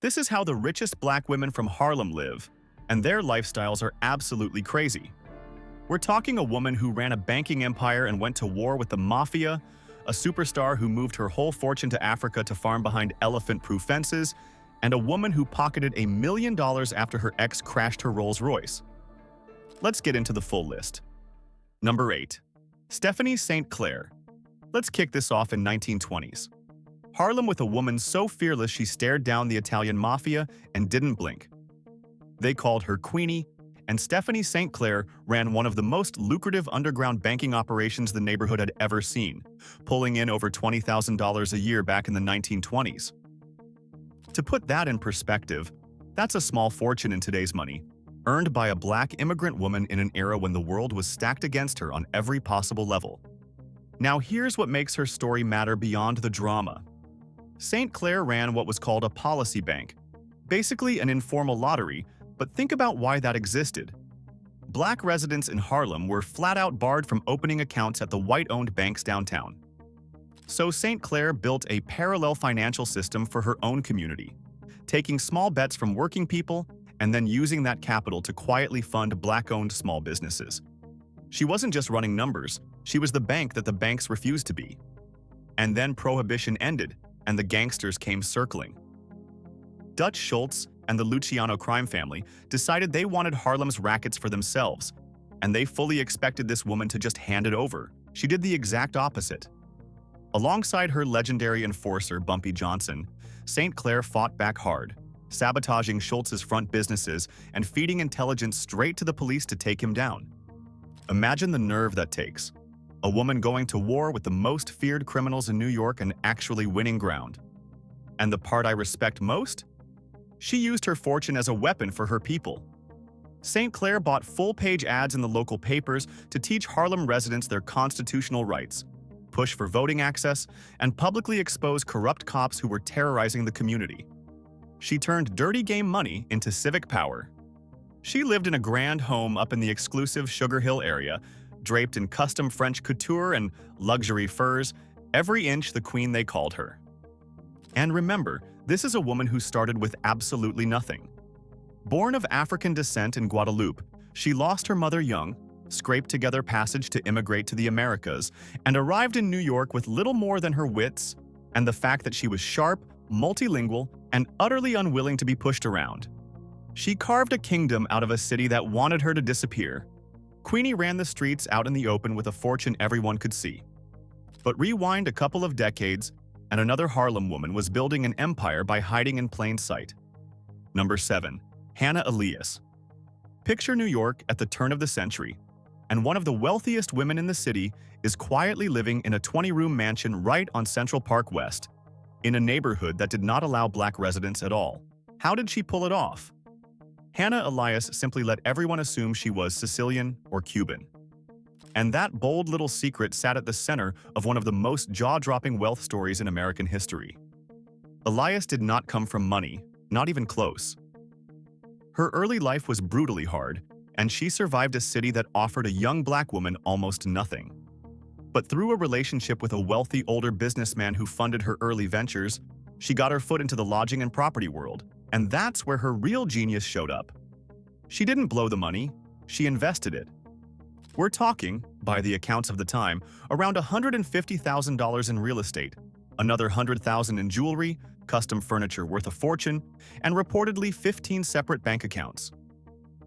This is how the richest black women from Harlem live, and their lifestyles are absolutely crazy. We're talking a woman who ran a banking empire and went to war with the mafia, a superstar who moved her whole fortune to Africa to farm behind elephant-proof fences, and a woman who pocketed $1 million after her ex crashed her Rolls-Royce. Let's get into the full list. Number 8. Stephanie St. Clair. Let's kick this off in 1920s. Harlem with a woman so fearless she stared down the Italian mafia and didn't blink. They called her Queenie, and Stephanie St. Clair ran one of the most lucrative underground banking operations the neighborhood had ever seen, pulling in over $20,000 a year back in the 1920s. To put that in perspective, that's a small fortune in today's money, earned by a black immigrant woman in an era when the world was stacked against her on every possible level. Now here's what makes her story matter beyond the drama. St. Clair ran what was called a policy bank, basically an informal lottery, but think about why that existed. Black residents in Harlem were flat-out barred from opening accounts at the white-owned banks downtown. So St. Clair built a parallel financial system for her own community, taking small bets from working people and then using that capital to quietly fund black-owned small businesses. She wasn't just running numbers, she was the bank that the banks refused to be. And then Prohibition ended, and the gangsters came circling. Dutch Schultz and the Luciano crime family decided they wanted Harlem's rackets for themselves, and they fully expected this woman to just hand it over. She did the exact opposite. Alongside her legendary enforcer, Bumpy Johnson, St. Clair fought back hard, sabotaging Schultz's front businesses and feeding intelligence straight to the police to take him down. Imagine the nerve that takes. A woman going to war with the most feared criminals in New York and actually winning ground. And the part I respect most? She used her fortune as a weapon for her people. St. Clair bought full-page ads in the local papers to teach Harlem residents their constitutional rights, push for voting access, and publicly expose corrupt cops who were terrorizing the community. She turned dirty game money into civic power. She lived in a grand home up in the exclusive Sugar Hill area, draped in custom French couture and luxury furs, every inch the queen they called her. And remember, this is a woman who started with absolutely nothing. Born of African descent in Guadeloupe, she lost her mother young, scraped together passage to immigrate to the Americas, and arrived in New York with little more than her wits and the fact that she was sharp, multilingual, and utterly unwilling to be pushed around. She carved a kingdom out of a city that wanted her to disappear. Queenie ran the streets out in the open with a fortune everyone could see. But rewind a couple of decades, and another Harlem woman was building an empire by hiding in plain sight. Number 7. Hannah Elias. Picture New York at the turn of the century, and one of the wealthiest women in the city is quietly living in a 20-room mansion right on Central Park West, in a neighborhood that did not allow black residents at all. How did she pull it off? Hannah Elias simply let everyone assume she was Sicilian or Cuban. And that bold little secret sat at the center of one of the most jaw-dropping wealth stories in American history. Elias did not come from money, not even close. Her early life was brutally hard, and she survived a city that offered a young black woman almost nothing. But through a relationship with a wealthy older businessman who funded her early ventures, she got her foot into the lodging and property world, and that's where her real genius showed up. She didn't blow the money, she invested it. We're talking, by the accounts of the time, around $150,000 in real estate, another $100,000 in jewelry, custom furniture worth a fortune, and reportedly 15 separate bank accounts.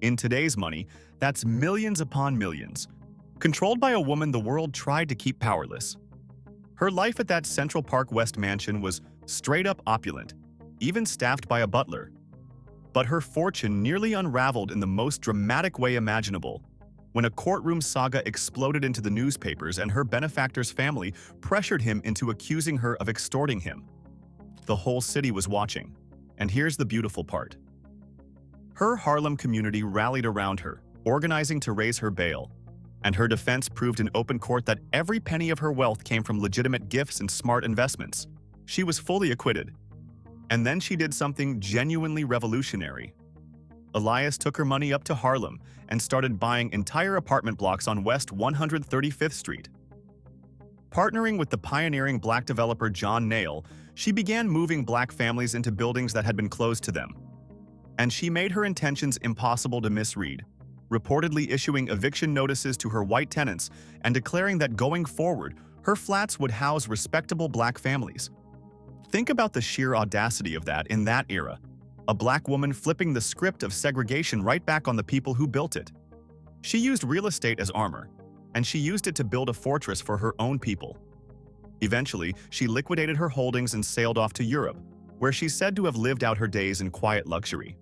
In today's money, that's millions upon millions, controlled by a woman the world tried to keep powerless. Her life at that Central Park West mansion was straight-up opulent, even staffed by a butler. But her fortune nearly unraveled in the most dramatic way imaginable, when a courtroom saga exploded into the newspapers and her benefactor's family pressured him into accusing her of extorting him. The whole city was watching, and here's the beautiful part. Her Harlem community rallied around her, organizing to raise her bail, and her defense proved in open court that every penny of her wealth came from legitimate gifts and smart investments. She was fully acquitted. And then she did something genuinely revolutionary. Elias took her money up to Harlem and started buying entire apartment blocks on West 135th Street. Partnering with the pioneering black developer John Nail, she began moving black families into buildings that had been closed to them. And she made her intentions impossible to misread, reportedly issuing eviction notices to her white tenants and declaring that going forward, her flats would house respectable black families. Think about the sheer audacity of that in that era. A black woman flipping the script of segregation right back on the people who built it. She used real estate as armor, and she used it to build a fortress for her own people. Eventually, she liquidated her holdings and sailed off to Europe, where she's said to have lived out her days in quiet luxury.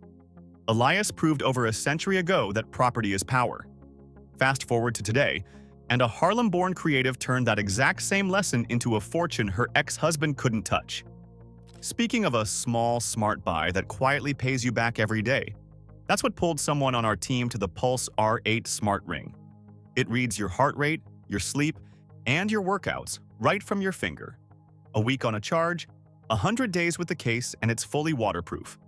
Elias proved over a century ago that property is power. Fast forward to today, and a Harlem-born creative turned that exact same lesson into a fortune her ex-husband couldn't touch. Speaking of a small, smart buy that quietly pays you back every day, that's what pulled someone on our team to the Pulse R8 Smart Ring. It reads your heart rate, your sleep, and your workouts right from your finger. A week on a charge, 100 days with the case, and it's fully waterproof.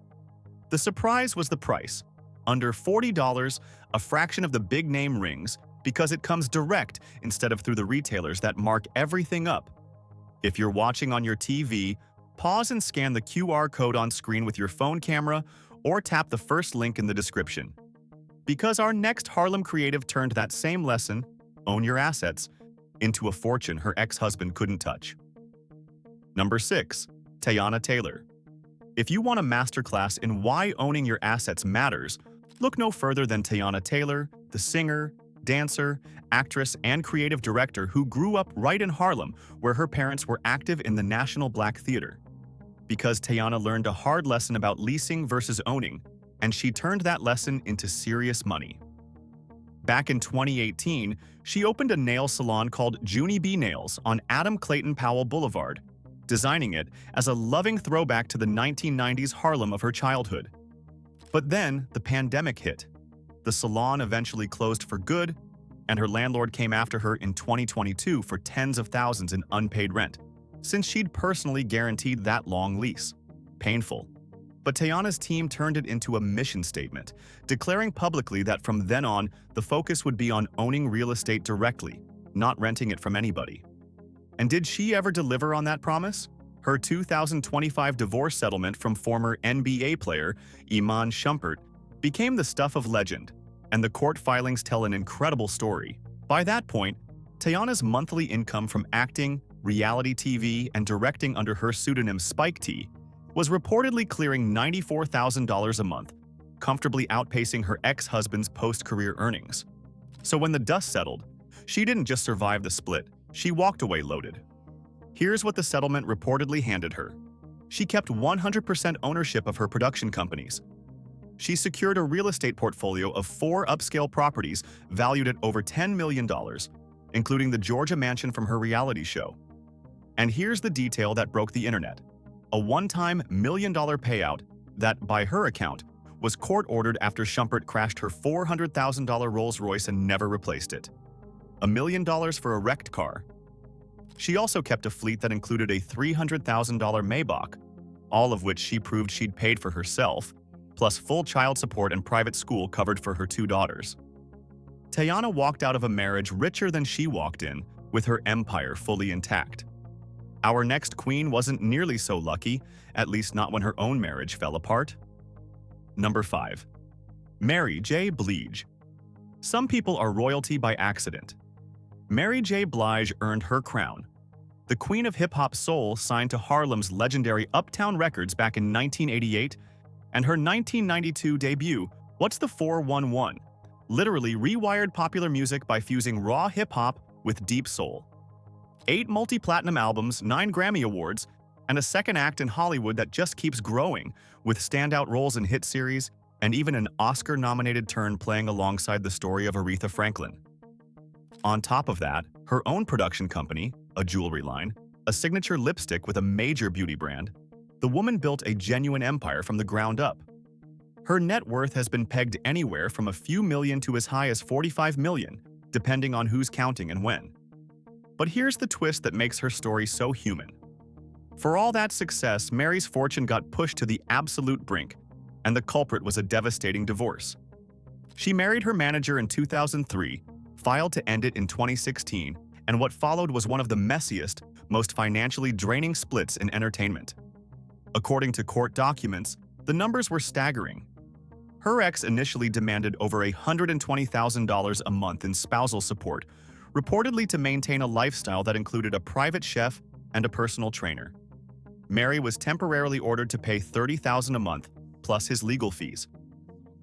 The surprise was the price. Under $40, a fraction of the big-name rings, because it comes direct instead of through the retailers that mark everything up. If you're watching on your TV, pause and scan the QR code on screen with your phone camera or tap the first link in the description. Because our next Harlem creative turned that same lesson, own your assets, into a fortune her ex-husband couldn't touch. Number 6. Teyana Taylor. If you want a masterclass in why owning your assets matters, look no further than Teyana Taylor, the singer, dancer, actress, and creative director who grew up right in Harlem, where her parents were active in the National Black Theater. Because Teyana learned a hard lesson about leasing versus owning, and she turned that lesson into serious money. Back in 2018, she opened a nail salon called Junie B Nails on Adam Clayton Powell Boulevard, designing it as a loving throwback to the 1990s Harlem of her childhood. But then, the pandemic hit. The salon eventually closed for good, and her landlord came after her in 2022 for tens of thousands in unpaid rent, since she'd personally guaranteed that long lease. Painful. But Teyana's team turned it into a mission statement, declaring publicly that from then on, the focus would be on owning real estate directly, not renting it from anybody. And did she ever deliver on that promise? Her 2025 divorce settlement from former NBA player Iman Shumpert became the stuff of legend, and the court filings tell an incredible story. By that point, Teyana's monthly income from acting, reality TV, and directing under her pseudonym Spike T was reportedly clearing $94,000 a month, comfortably outpacing her ex-husband's post-career earnings. So when the dust settled, she didn't just survive the split, she walked away loaded. Here's what the settlement reportedly handed her. She kept 100% ownership of her production companies. She secured a real estate portfolio of 4 upscale properties valued at over $10 million, including the Georgia mansion from her reality show. And here's the detail that broke the internet. A one-time $1 million payout that, by her account, was court-ordered after Shumpert crashed her $400,000 Rolls-Royce and never replaced it. $1 million for a wrecked car. She also kept a fleet that included a $300,000 Maybach, all of which she proved she'd paid for herself, plus full child support and private school covered for her 2 daughters. Teyana walked out of a marriage richer than she walked in, with her empire fully intact. Our next queen wasn't nearly so lucky, at least not when her own marriage fell apart. Number 5. Mary J. Blige. Some people are royalty by accident. Mary J. Blige earned her crown. The queen of hip-hop soul signed to Harlem's legendary Uptown Records back in 1988, and her 1992 debut, What's the 411, literally rewired popular music by fusing raw hip-hop with deep soul. 8 multi-platinum albums, 9 Grammy Awards, and a second act in Hollywood that just keeps growing, with standout roles in hit series and even an Oscar-nominated turn playing alongside the story of Aretha Franklin. On top of that, her own production company, a jewelry line, a signature lipstick with a major beauty brand, the woman built a genuine empire from the ground up. Her net worth has been pegged anywhere from a few million to as high as $45 million, depending on who's counting and when. But here's the twist that makes her story so human. For all that success, Mary's fortune got pushed to the absolute brink, and the culprit was a devastating divorce. She married her manager in 2003, filed to end it in 2016, and what followed was one of the messiest, most financially draining splits in entertainment. According to court documents, the numbers were staggering. Her ex initially demanded over $120,000 a month in spousal support, reportedly to maintain a lifestyle that included a private chef and a personal trainer. Mary was temporarily ordered to pay $30,000 a month, plus his legal fees.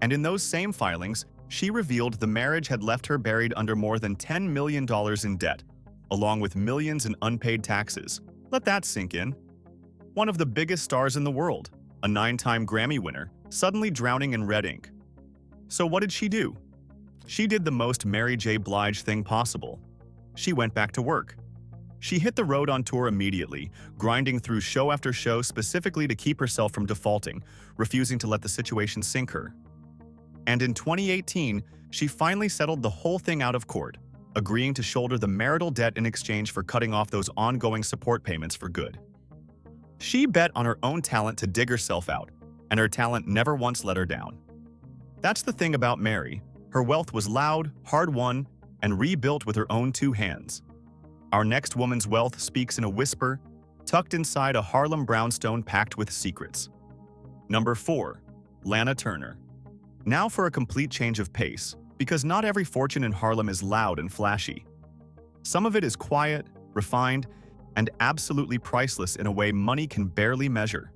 And in those same filings, she revealed the marriage had left her buried under more than $10 million in debt, along with millions in unpaid taxes. Let that sink in. One of the biggest stars in the world, a 9-time Grammy winner, suddenly drowning in red ink. So what did she do? She did the most Mary J. Blige thing possible. She went back to work. She hit the road on tour immediately, grinding through show after show specifically to keep herself from defaulting, refusing to let the situation sink her. And in 2018, she finally settled the whole thing out of court, agreeing to shoulder the marital debt in exchange for cutting off those ongoing support payments for good. She bet on her own talent to dig herself out, and her talent never once let her down. That's the thing about Mary. Her wealth was loud, hard-won, and rebuilt with her own 2 hands. Our next woman's wealth speaks in a whisper, tucked inside a Harlem brownstone packed with secrets. Number 4. Lana Turner. Now for a complete change of pace, because not every fortune in Harlem is loud and flashy. Some of it is quiet, refined, and absolutely priceless in a way money can barely measure.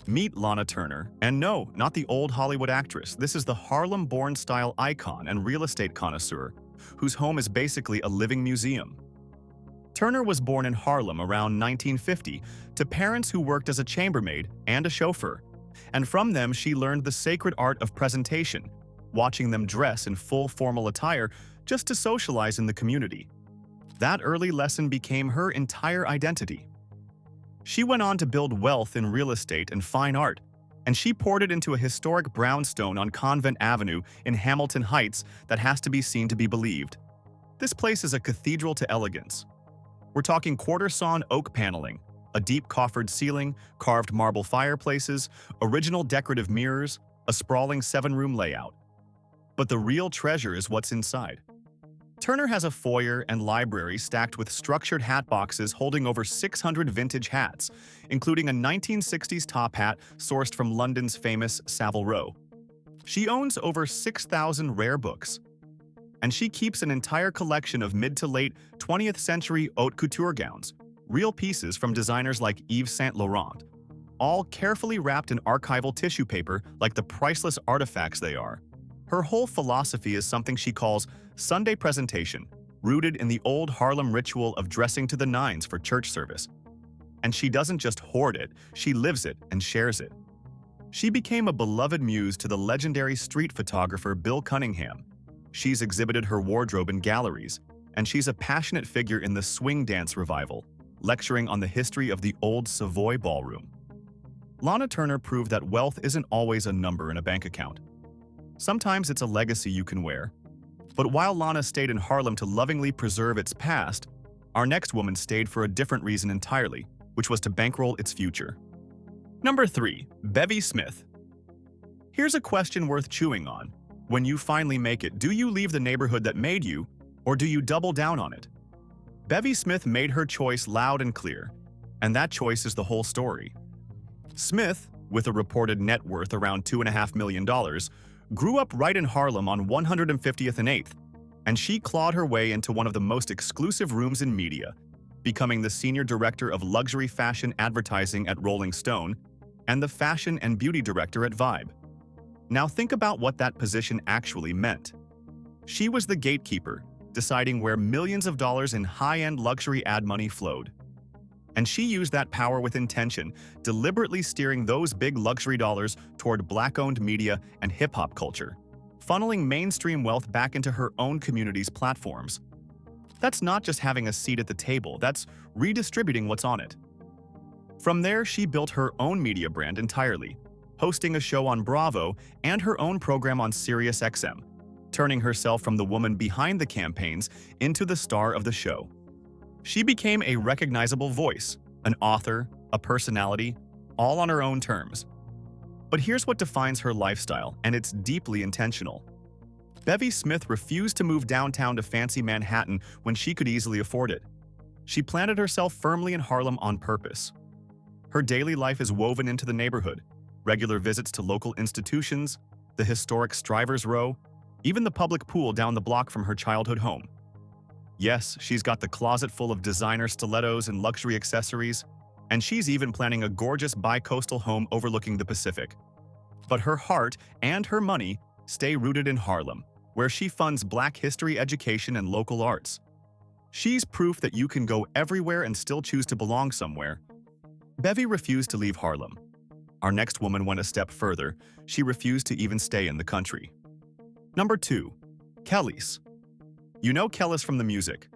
Meet Lana Turner, and no, not the old Hollywood actress. This is the Harlem-born style icon and real estate connoisseur, whose home is basically a living museum. Turner was born in Harlem around 1950 to parents who worked as a chambermaid and a chauffeur, and from them she learned the sacred art of presentation, watching them dress in full formal attire just to socialize in the community. That early lesson became her entire identity. She went on to build wealth in real estate and fine art, and she poured it into a historic brownstone on Convent Avenue in Hamilton Heights that has to be seen to be believed. This place is a cathedral to elegance. We're talking quarter-sawn oak paneling, a deep coffered ceiling, carved marble fireplaces, original decorative mirrors, a sprawling 7-room layout. But the real treasure is what's inside. Turner has a foyer and library stacked with structured hat boxes holding over 600 vintage hats, including a 1960s top hat sourced from London's famous Savile Row. She owns over 6,000 rare books, and she keeps an entire collection of mid to late 20th century haute couture gowns, real pieces from designers like Yves Saint Laurent, all carefully wrapped in archival tissue paper like the priceless artifacts they are. Her whole philosophy is something she calls Sunday presentation, rooted in the old Harlem ritual of dressing to the nines for church service. And she doesn't just hoard it, she lives it and shares it. She became a beloved muse to the legendary street photographer Bill Cunningham. She's exhibited her wardrobe in galleries, and she's a passionate figure in the swing dance revival, lecturing on the history of the old Savoy ballroom. Lana Turner proved that wealth isn't always a number in a bank account. Sometimes it's a legacy you can wear. But while Lana stayed in Harlem to lovingly preserve its past, our next woman stayed for a different reason entirely, which was to bankroll its future. Number 3. Bevy Smith. Here's a question worth chewing on. When you finally make it, do you leave the neighborhood that made you, or do you double down on it? Bevy Smith made her choice loud and clear, and that choice is the whole story. Smith, with a reported net worth around $2.5 million, grew up right in Harlem on 150th and 8th, and she clawed her way into one of the most exclusive rooms in media, becoming the senior director of luxury fashion advertising at Rolling Stone and the fashion and beauty director at Vibe. Now think about what that position actually meant. She was the gatekeeper, deciding where millions of dollars in high-end luxury ad money flowed. And she used that power with intention, deliberately steering those big luxury dollars toward Black-owned media and hip-hop culture, funneling mainstream wealth back into her own community's platforms. That's not just having a seat at the table, that's redistributing what's on it. From there, she built her own media brand entirely, hosting a show on Bravo and her own program on SiriusXM, turning herself from the woman behind the campaigns into the star of the show. She became a recognizable voice, an author, a personality, all on her own terms. But here's what defines her lifestyle, and it's deeply intentional. Bevy Smith refused to move downtown to fancy Manhattan when she could easily afford it. She planted herself firmly in Harlem on purpose. Her daily life is woven into the neighborhood, regular visits to local institutions, the historic Strivers Row, even the public pool down the block from her childhood home. Yes, she's got the closet full of designer stilettos and luxury accessories, and she's even planning a gorgeous bi-coastal home overlooking the Pacific. But her heart and her money stay rooted in Harlem, where she funds Black history education and local arts. She's proof that you can go everywhere and still choose to belong somewhere. Bevy refused to leave Harlem. Our next woman went a step further. She refused to even stay in the country. Number 2. Kelis. You know Kelis from the music.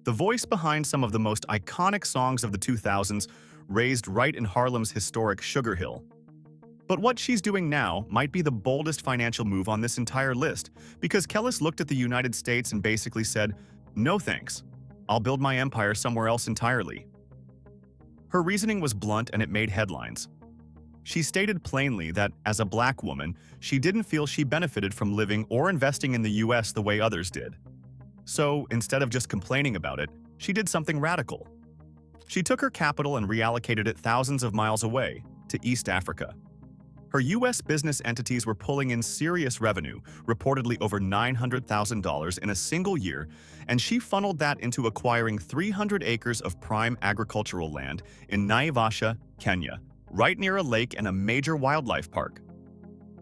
The voice behind some of the most iconic songs of the 2000s, raised right in Harlem's historic Sugar Hill. But what she's doing now might be the boldest financial move on this entire list, because Kelis looked at the United States and basically said, "No thanks. I'll build my empire somewhere else entirely." Her reasoning was blunt and it made headlines. She stated plainly that, as a Black woman, she didn't feel she benefited from living or investing in the US the way others did. So, instead of just complaining about it, she did something radical. She took her capital and reallocated it thousands of miles away, to East Africa. Her US business entities were pulling in serious revenue, reportedly over $900,000 in a single year, and she funneled that into acquiring 300 acres of prime agricultural land in Naivasha, Kenya, right near a lake and a major wildlife park.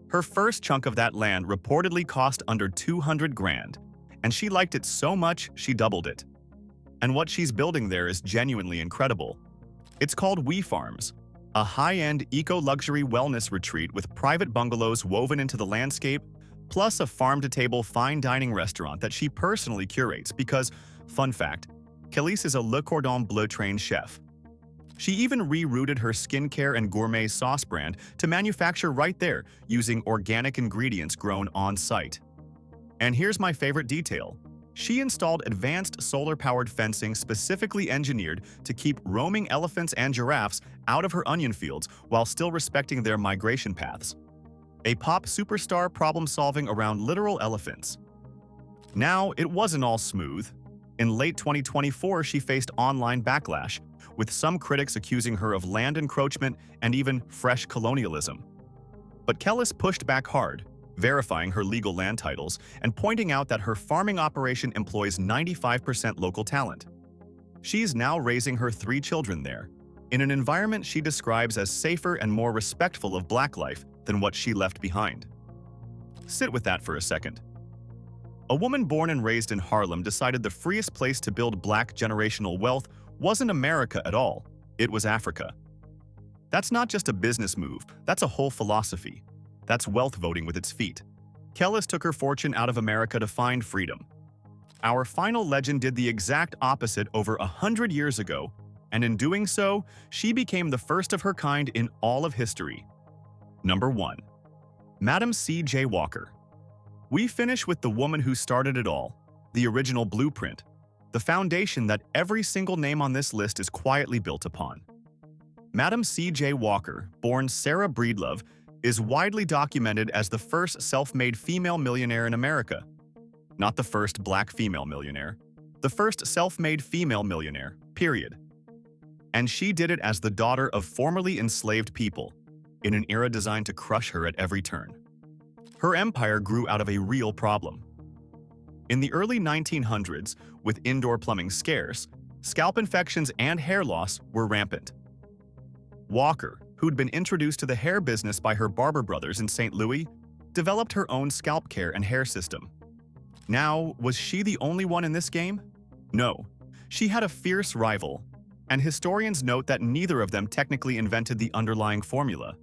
Her first chunk of that land reportedly cost under 200 grand, and she liked it so much she doubled it. And what she's building there is genuinely incredible. It's called We Farms, a high-end eco-luxury wellness retreat with private bungalows woven into the landscape, plus a farm-to-table fine dining restaurant that she personally curates because, fun fact, Kelis is a Le Cordon Bleu-trained chef. She even rerouted her skincare and gourmet sauce brand to manufacture right there using organic ingredients grown on-site. And here's my favorite detail. She installed advanced solar-powered fencing specifically engineered to keep roaming elephants and giraffes out of her onion fields while still respecting their migration paths. A pop superstar problem-solving around literal elephants. Now, it wasn't all smooth. In late 2024, she faced online backlash, with some critics accusing her of land encroachment and even fresh colonialism. But Kelis pushed back hard, verifying her legal land titles and pointing out that her farming operation employs 95% local talent. She's now raising her 3 children there, in an environment she describes as safer and more respectful of Black life than what she left behind. Sit with that for a second. A woman born and raised in Harlem decided the freest place to build Black generational wealth wasn't America at all, it was Africa. That's not just a business move, that's a whole philosophy. That's wealth voting with its feet. Kelis took her fortune out of America to find freedom. Our final legend did the exact opposite over 100 years ago, and in doing so, she became the first of her kind in all of history. Number 1. Madam C.J. Walker. We finish with the woman who started it all, the original blueprint, the foundation that every single name on this list is quietly built upon. Madam C.J. Walker, born Sarah Breedlove, is widely documented as the first self-made female millionaire in America. Not the first Black female millionaire, the first self-made female millionaire, period. And she did it as the daughter of formerly enslaved people, in an era designed to crush her at every turn. Her empire grew out of a real problem. In the early 1900s, with indoor plumbing scarce, scalp infections and hair loss were rampant. Walker, who'd been introduced to the hair business by her barber brothers in St. Louis, developed her own scalp care and hair system. Now, was she the only one in this game? No. She had a fierce rival, and historians note that neither of them technically invented the underlying formula.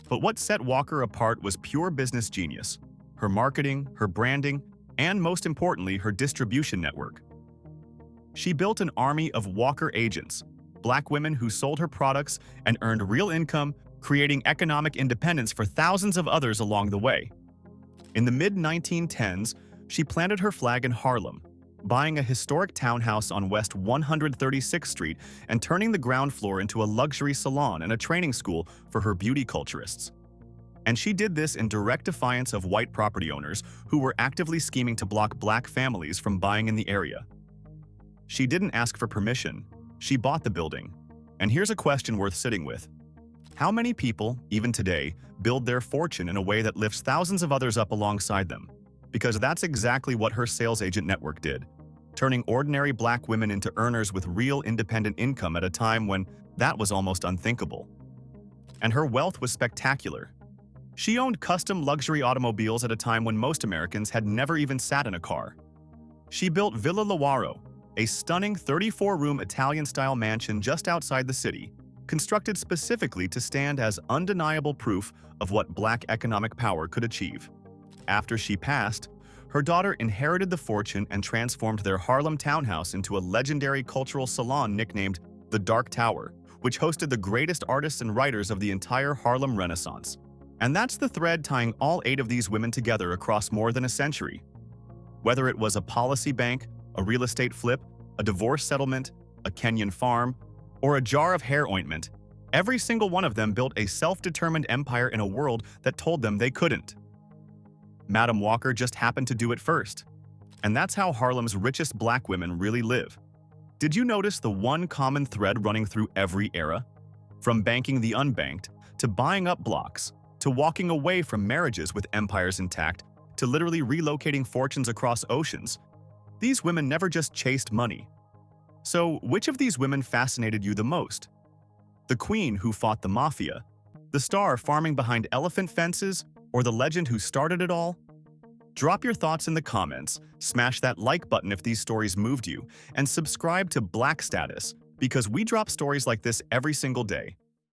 But what set Walker apart was pure business genius, her marketing, her branding, and most importantly, her distribution network. She built an army of Walker agents, Black women who sold her products and earned real income, creating economic independence for thousands of others along the way. In the mid-1910s, she planted her flag in Harlem, buying a historic townhouse on West 136th Street and turning the ground floor into a luxury salon and a training school for her beauty culturists. And she did this in direct defiance of white property owners who were actively scheming to block black families from buying in the area. She didn't ask for permission, she bought the building. And here's a question worth sitting with. How many people, even today, build their fortune in a way that lifts thousands of others up alongside them? Because that's exactly what her sales agent network did, turning ordinary black women into earners with real independent income at a time when that was almost unthinkable. And her wealth was spectacular. She owned custom luxury automobiles at a time when most Americans had never even sat in a car. She built Villa Lawaro, a stunning 34-room Italian-style mansion just outside the city, constructed specifically to stand as undeniable proof of what black economic power could achieve. After she passed, her daughter inherited the fortune and transformed their Harlem townhouse into a legendary cultural salon nicknamed the Dark Tower, which hosted the greatest artists and writers of the entire Harlem Renaissance. And that's the thread tying all 8 of these women together across more than a century. Whether it was a policy bank, a real estate flip, a divorce settlement, a Kenyan farm, or a jar of hair ointment, every single one of them built a self-determined empire in a world that told them they couldn't. Madam Walker just happened to do it first. And that's how Harlem's richest black women really live. Did you notice the one common thread running through every era? From banking the unbanked, to buying up blocks, to walking away from marriages with empires intact, to literally relocating fortunes across oceans, these women never just chased money. So, which of these women fascinated you the most? The queen who fought the mafia, the star farming behind elephant fences, or the legend who started it all? Drop your thoughts in the comments, smash that like button if these stories moved you, and subscribe to Black Status because we drop stories like this every single day.